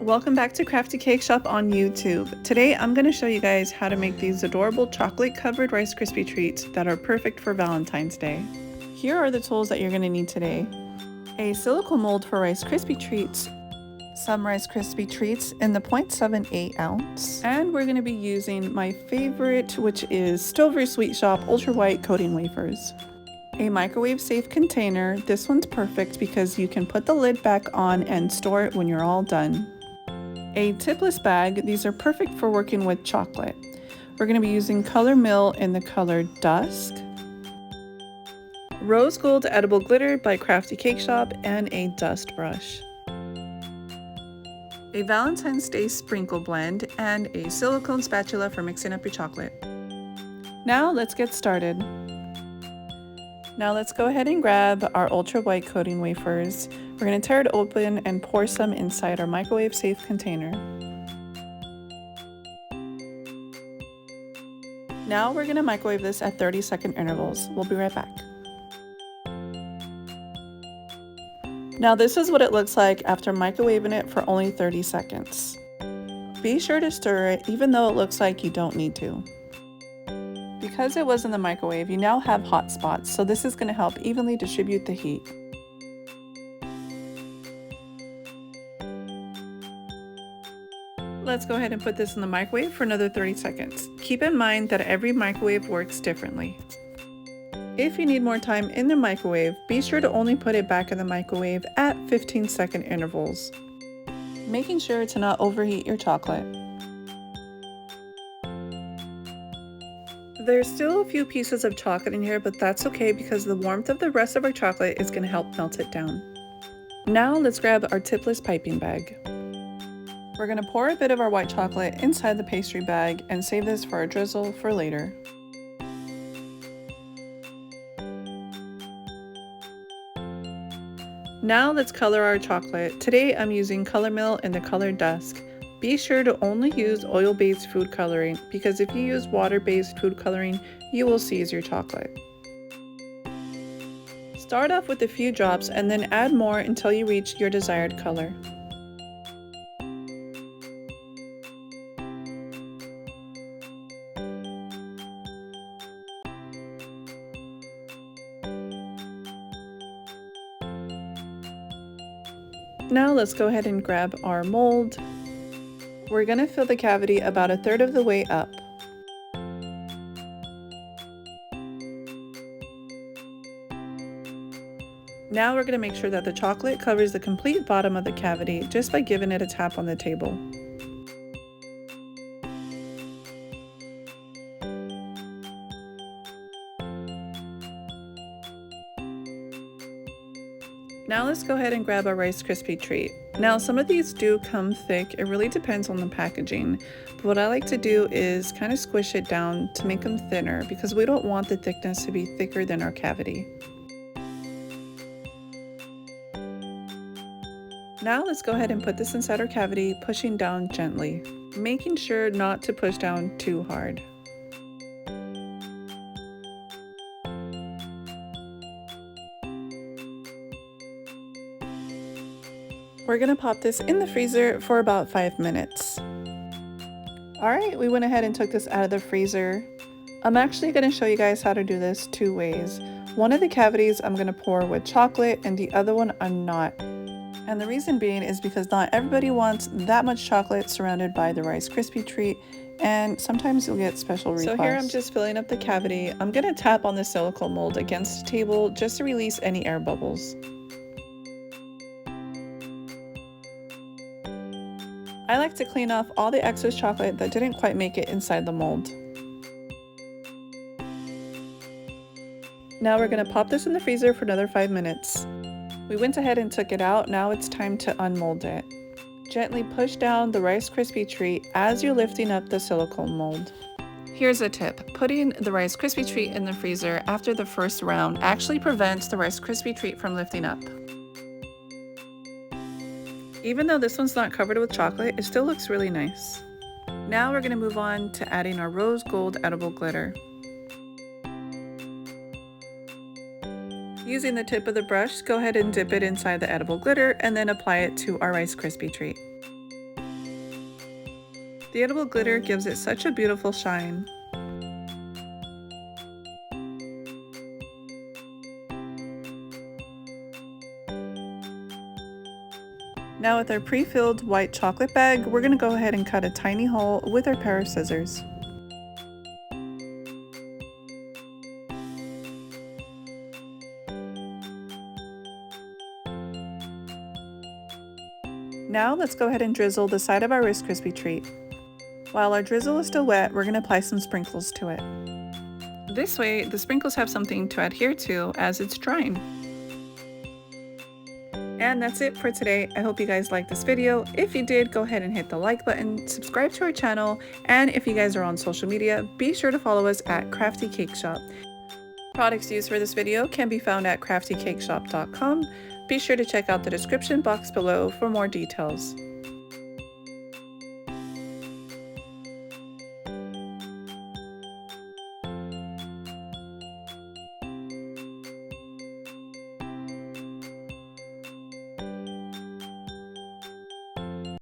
Welcome back to Crafty Cake Shop on YouTube. Today I'm going to show you guys how to make these adorable chocolate covered Rice Krispy Treats that are perfect for Valentine's Day. Here are the tools that you're going to need today. A silicone mold for Rice Krispy Treats, some Rice Krispy Treats in the 0.78 ounce, and we're going to be using my favorite, which is Stover Sweet Shop Ultra White Coating Wafers. A microwave safe container. This one's perfect because you can put the lid back on and store it when you're all done. A tipless bag. These are perfect for working with chocolate. We're going to be using Color Mill in the color Dusk, Rose Gold Edible Glitter by Crafty Cake Shop, and a dust brush. A Valentine's Day sprinkle blend and a silicone spatula for mixing up your chocolate. Now let's get started. Now let's go ahead and grab our ultra white coating wafers. We're going to tear it open and pour some inside our microwave safe container. Now we're going to microwave this at 30-second intervals. We'll be right back. Now this is what it looks like after microwaving it for only 30 seconds. Be sure to stir it even though it looks like you don't need to. Because it was in the microwave, you now have hot spots, so this is going to help evenly distribute the heat. Let's go ahead and put this in the microwave for another 30 seconds. Keep in mind that every microwave works differently. If you need more time in the microwave, be sure to only put it back in the microwave at 15-second intervals, making sure to not overheat your chocolate. There's still a few pieces of chocolate in here, but that's okay because the warmth of the rest of our chocolate is going to help melt it down. Now let's grab our tipless piping bag. We're going to pour a bit of our white chocolate inside the pastry bag and save this for a drizzle for later. Now let's color our chocolate. Today I'm using Color Mill in the color Dusk. Be sure to only use oil-based food coloring because if you use water-based food coloring, you will seize your chocolate. Start off with a few drops and then add more until you reach your desired color. Now let's go ahead and grab our mold. We're going to fill the cavity about a third of the way up. Now we're going to make sure that the chocolate covers the complete bottom of the cavity just by giving it a tap on the table. Now let's go ahead and grab a Rice Krispy Treat. Now some of these do come thick, it really depends on the packaging, but what I like to do is kind of squish it down to make them thinner because we don't want the thickness to be thicker than our cavity. Now let's go ahead and put this inside our cavity, pushing down gently, making sure not to push down too hard. We're going to pop this in the freezer for about 5 minutes. Alright, we went ahead and took this out of the freezer. I'm actually going to show you guys how to do this two ways. One of the cavities I'm going to pour with chocolate and the other one I'm not. And the reason being is because not everybody wants that much chocolate surrounded by the Rice Krispy Treat, and sometimes you'll get special requests. So here I'm just filling up the cavity. I'm going to tap on the silicone mold against the table just to release any air bubbles. I like to clean off all the excess chocolate that didn't quite make it inside the mold. Now we're going to pop this in the freezer for another 5 minutes. We went ahead and took it out, now it's time to unmold it. Gently push down the Rice Krispy Treat as you're lifting up the silicone mold. Here's a tip, putting the Rice Krispy Treat in the freezer after the first round actually prevents the Rice Krispy Treat from lifting up. Even though this one's not covered with chocolate, it still looks really nice. Now we're going to move on to adding our rose gold edible glitter. Using the tip of the brush, go ahead and dip it inside the edible glitter and then apply it to our Rice Krispy Treat. The edible glitter gives it such a beautiful shine. Now with our pre-filled white chocolate bag, we're going to go ahead and cut a tiny hole with our pair of scissors. Now let's go ahead and drizzle the side of our Rice Krispy treat. While our drizzle is still wet, we're going to apply some sprinkles to it. This way, the sprinkles have something to adhere to as it's drying. And that's it for today. I hope you guys liked this video. If you did, go ahead and hit the like button, subscribe to our channel, and if you guys are on social media, be sure to follow us at Crafty Cake Shop. Products used for this video can be found at craftykakeshop.com. Be sure to check out the description box below for more details.